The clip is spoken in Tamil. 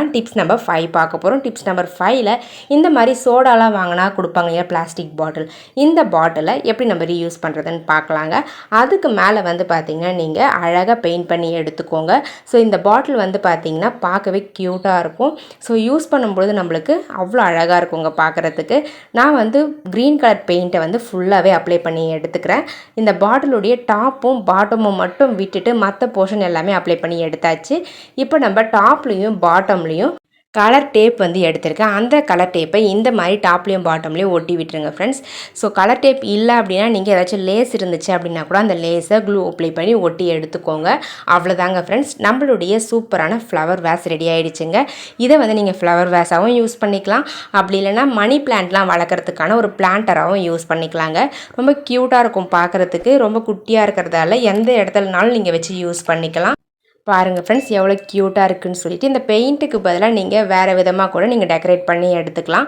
தான் டிப்ஸ் நம்பர் 5 பார்க்க போகிறோம். டிப்ஸ் நம்பர் 5ல் இந்த மாதிரி சோடாலாம் வாங்கினா கொடுப்பாங்க இல்லையா பிளாஸ்டிக் பாட்டில், இந்த பாட்டிலை எப்படி நம்ம ரீயூஸ் பண்ணுறதுன்னு பார்க்கலாங்க. அதுக்கு மேலே வந்து பார்த்திங்கன்னா நீங்கள் அழகாக பெயிண்ட் பண்ணி எடுத்துக்கோங்க. ஸோ இந்த பாட்டில் வந்து பார்த்திங்கன்னா பார்க்கவே க்யூட்டாக இருக்கும். ஸோ யூஸ் பண்ணும்பொழுது நம்மளுக்கு அவ்வளோ அழகாக இருக்குங்க பார்க்குறதுக்கு. நான் வந்து க்ரீன் கலர் பெயிண்ட்டை வந்து ஃபுல்லாகவே அப்ளை பண்ணி எடுத்துக்கிறேன். இந்த பாட்டிலுடைய டாப்பும் பாட்டமும் மட்டும் விட்டுட்டு மற்ற போர்ஷன் எல்லாமே அப்ளை பண்ணி எடுத்தாச்சு. இப்போ நம்ம டாப்லேயும் பாட்டம்லேயும் கலர் டேப் வந்து எடுத்திருக்கேன். அந்த கலர் டேப்பை இந்த மாதிரி டாப்லேயும் பாட்டம்லேயும் ஒட்டி விட்டுருங்க ஃப்ரெண்ட்ஸ். ஸோ கலர் டேப் இல்லை அப்படின்னா நீங்கள் ஏதாச்சும் லேஸ் இருந்துச்சு அப்படின்னா கூட அந்த லேஸை க்ளூ அப்ளை பண்ணி ஒட்டி எடுத்துக்கோங்க. அவ்வளோதாங்க ஃப்ரெண்ட்ஸ், நம்மளுடைய சூப்பரான ஃப்ளவர் வேஸ் ரெடி ஆகிடுச்சுங்க. இதை வந்து நீங்கள் ஃப்ளவர் வேஸாகவும் யூஸ் பண்ணிக்கலாம், அப்படி இல்லைனா மணி பிளான்ட்லாம் வளர்க்குறதுக்கான ஒரு பிளான்டராகவும் யூஸ் பண்ணிக்கலாங்க. ரொம்ப க்யூட்டாக இருக்கும் பார்க்குறதுக்கு. ரொம்ப குட்டியாக இருக்கிறதால எந்த இடத்துலனாலும் நீங்கள் வச்சு யூஸ் பண்ணிக்கலாம். பாருங்கள் ஃப்ரெண்ட்ஸ் எவ்வளோ க்யூட்டாக இருக்குதுன்னு சொல்லிட்டு. இந்த பெயிண்ட்டுக்கு பதிலாக நீங்கள் வேறு விதமாக கூட நீங்கள் டெக்கரேட் பண்ணி எடுத்துக்கலாம்.